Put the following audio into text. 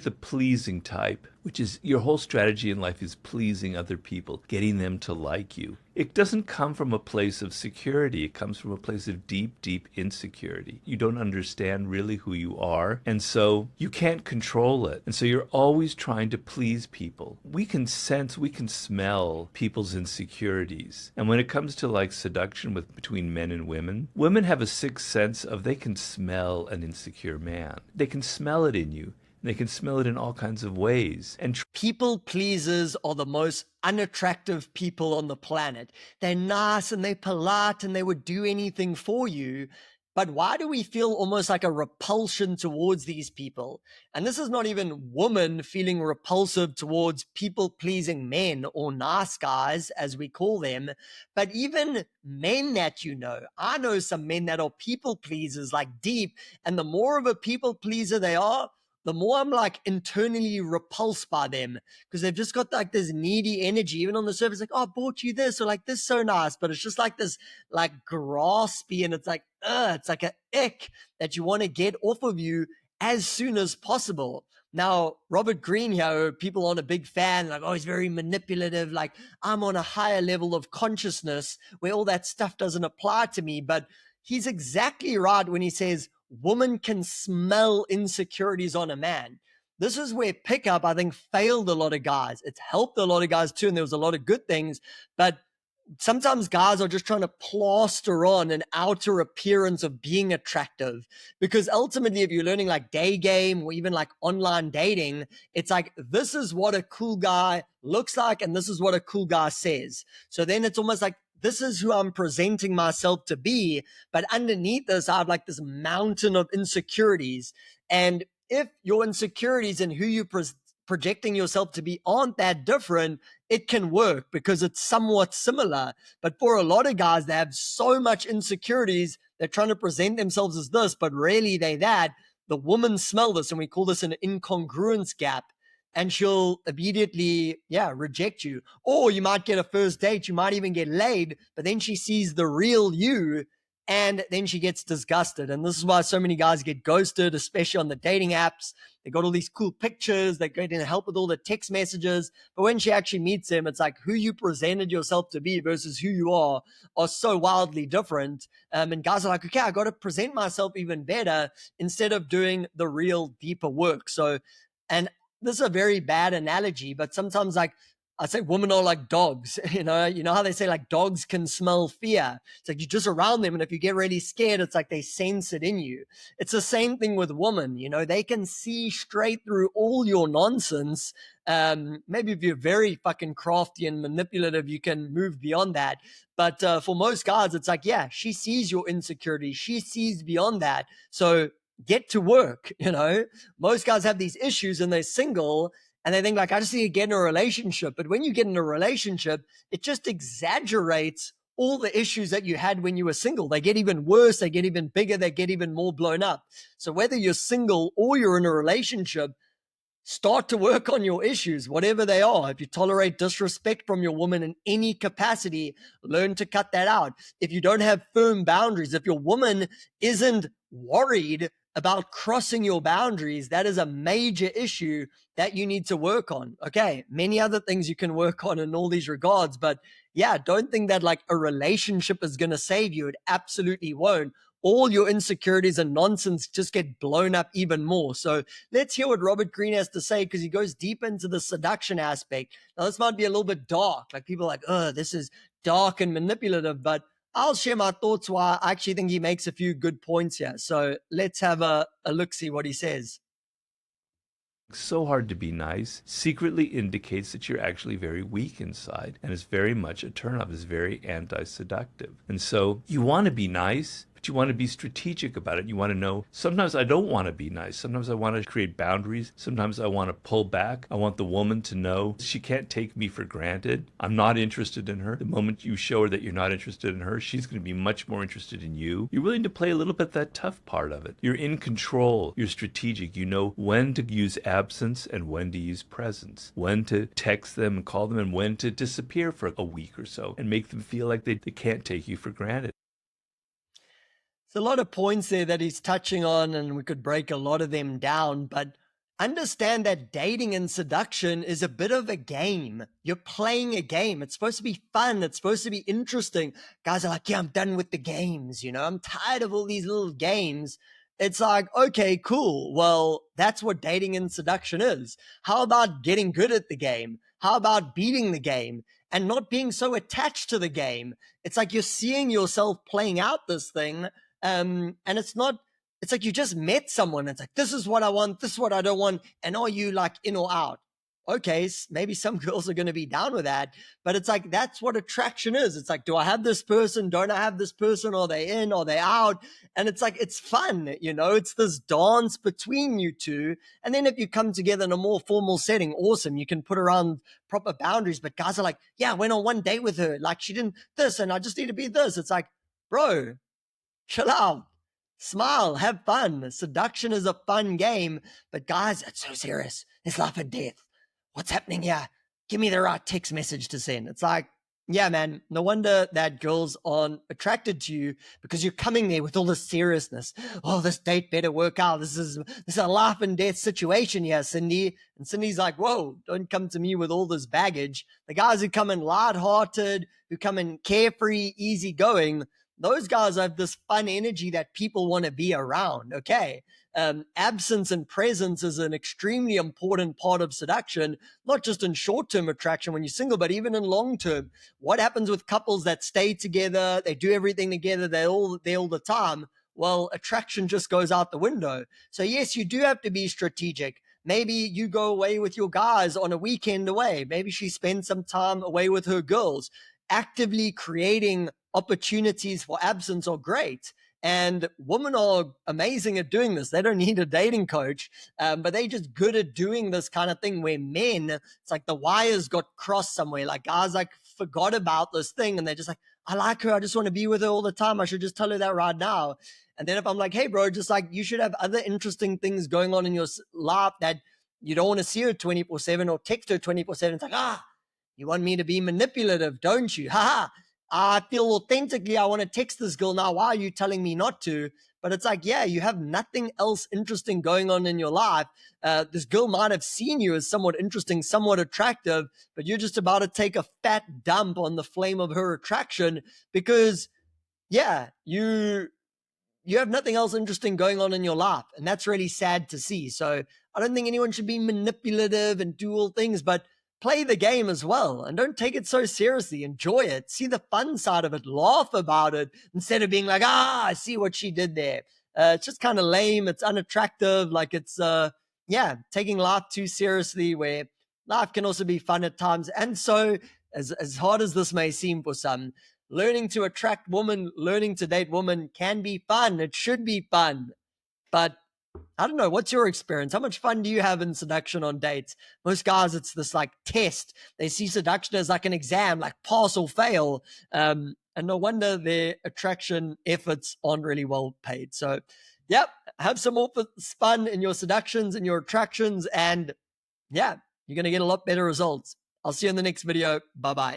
The pleasing type, which is your whole strategy in life is pleasing other people, getting them to like you. It doesn't come from a place of security. It comes from a place of deep, deep insecurity. You don't understand really who you are, and so you can't control it. And so you're always trying to please people. We can sense, we can smell people's insecurities. And when it comes to like seduction with between men and women have a sixth sense of they can smell an insecure man. They can smell it in you. They can smell it in all kinds of ways. And people pleasers are the most unattractive people on the planet. They're nice and they're polite and they would do anything for you. But why do we feel almost like a repulsion towards these people? And this is not even women feeling repulsive towards people pleasing men or nice guys, as we call them, but even men that you know. I know some men that are people pleasers, like deep. And the more of a people pleaser they are, the more I'm like internally repulsed by them because they've just got like this needy energy, even on the surface, like, oh, I bought you this, or like this, so nice. But it's just like this, like graspy, and it's like, it's like an ick that you want to get off of you as soon as possible. Now, Robert Greene here, people aren't a big fan, like, oh, he's very manipulative. Like, I'm on a higher level of consciousness where all that stuff doesn't apply to me. But he's exactly right when he says, woman can smell insecurities on a man. This is where pickup, I think, failed a lot of guys. It's helped a lot of guys too, and there was a lot of good things, but sometimes guys are just trying to plaster on an outer appearance of being attractive, because ultimately if you're learning like day game or even like online dating, it's like, this is what a cool guy looks like and this is what a cool guy says. So then it's almost like, this is who I'm presenting myself to be, but underneath this I have like this mountain of insecurities. And if your insecurities and who you projecting yourself to be aren't that different, it can work because it's somewhat similar. But for a lot of guys, they have so much insecurities, they're trying to present themselves as this, but really they that. The women smell this, and we call this an incongruence gap. And she'll immediately, reject you. Or you might get a first date, you might even get laid, but then she sees the real you and then she gets disgusted. And this is why so many guys get ghosted, especially on the dating apps. They got all these cool pictures, they're going to help with all the text messages. But when she actually meets him, it's like who you presented yourself to be versus who you are so wildly different. And guys are like, okay, I got to present myself even better instead of doing the real deeper work. So, and this is a very bad analogy, but sometimes like I say women are like dogs, you know how they say like dogs can smell fear. It's like you're just around them. And if you get really scared, it's like they sense it in you. It's the same thing with women. They can see straight through all your nonsense. Maybe if you're very fucking crafty and manipulative, you can move beyond that. But for most guys, it's like, yeah, she sees your insecurity. She sees beyond that. So get to work. Most guys have these issues and they're single and they think like, I just need to get in a relationship. But when you get in a relationship, it just exaggerates all the issues that you had when you were single. They get even worse, they get even bigger, they get even more blown up. So whether you're single or you're in a relationship, start to work on your issues, whatever they are. If you tolerate disrespect from your woman in any capacity, learn to cut that out. If you don't have firm boundaries, if your woman isn't worried about crossing your boundaries, that is a major issue that you need to work on. Okay, many other things you can work on in all these regards, but yeah, don't think that like a relationship is going to save you. It absolutely won't. All your insecurities and nonsense just get blown up even more. So let's hear what Robert Greene has to say, because he goes deep into the seduction aspect. Now, this might be a little bit dark. Like people are like, oh, this is dark and manipulative, but I'll share my thoughts why I actually think he makes a few good points here. So let's have a look, see what he says. So hard to be nice secretly indicates that you're actually very weak inside, and it's very much a turnoff. It's very anti-seductive. And so you want to be nice, but you want to be strategic about it. You want to know, sometimes I don't want to be nice. Sometimes I want to create boundaries. Sometimes I want to pull back. I want the woman to know she can't take me for granted. I'm not interested in her. The moment you show her that you're not interested in her, she's going to be much more interested in you. You're willing to play a little bit that tough part of it. You're in control. You're strategic. You know when to use absence and when to use presence, when to text them and call them, and when to disappear for a week or so and make them feel like they can't take you for granted. There's a lot of points there that he's touching on, and we could break a lot of them down. But understand that dating and seduction is a bit of a game. You're playing a game. It's supposed to be fun. It's supposed to be interesting. Guys are like, yeah, I'm done with the games. I'm tired of all these little games. It's like, okay, cool. Well, that's what dating and seduction is. How about getting good at the game? How about beating the game and not being so attached to the game? It's like you're seeing yourself playing out this thing. And it's like you just met someone. It's like, this is what I want. This is what I don't want. And are you like in or out? Okay, maybe some girls are going to be down with that, but it's like, that's what attraction is. It's like, do I have this person? Don't I have this person? Are they in? Are they out? And it's like, it's fun, it's this dance between you two. And then if you come together in a more formal setting, awesome. You can put around proper boundaries, but guys are like, yeah, I went on one date with her. Like she didn't this, and I just need to be this. It's like, bro, chill out. Smile, have fun. Seduction is a fun game, but guys, it's so serious. It's life and death. What's happening here? Give me the right text message to send. It's like, yeah, man, no wonder that girls aren't attracted to you, because you're coming there with all this seriousness. Oh, this date better work out. This is a life and death situation here, Cindy. And Cindy's like, whoa, don't come to me with all this baggage. The guys who come in lighthearted, who come in carefree, easygoing, those guys have this fun energy that people want to be around. Okay. Absence and presence is an extremely important part of seduction, not just in short-term attraction when you're single, but even in long-term. What happens with couples that stay together, they do everything together, they're all there all the time? Well, attraction just goes out the window. So yes, you do have to be strategic. Maybe you go away with your guys on a weekend away. Maybe she spends some time away with her girls. Actively creating opportunities for absence are great. And women are amazing at doing this. They don't need a dating coach, but they just good at doing this kind of thing where men, it's like the wires got crossed somewhere. Like guys like forgot about this thing and they're just like, I like her. I just want to be with her all the time. I should just tell her that right now. And then if I'm like, hey, bro, just like you should have other interesting things going on in your life that you don't want to see her 24/7 or text her 24/7. It's like, you want me to be manipulative, don't you? Ha! I feel authentically I want to text this girl now. Why are you telling me not to? But it's like, yeah, you have nothing else interesting going on in your life. This girl might have seen you as somewhat interesting, somewhat attractive, but you're just about to take a fat dump on the flame of her attraction because, yeah, you have nothing else interesting going on in your life. And that's really sad to see. So I don't think anyone should be manipulative and do all things, but play the game as well. And don't take it so seriously. Enjoy it. See the fun side of it. Laugh about it instead of being like, I see what she did there. It's just kind of lame. It's unattractive. Like it's, taking life too seriously, where life can also be fun at times. And so, as hard as this may seem for some, learning to attract women, learning to date women can be fun. It should be fun. But I don't know. What's your experience? How much fun do you have in seduction on dates? Most guys, it's this like test. They see seduction as like an exam, like pass or fail. And no wonder their attraction efforts aren't really well paid. So, yep, have some more fun in your seductions and your attractions. And yeah, you're going to get a lot better results. I'll see you in the next video. Bye bye.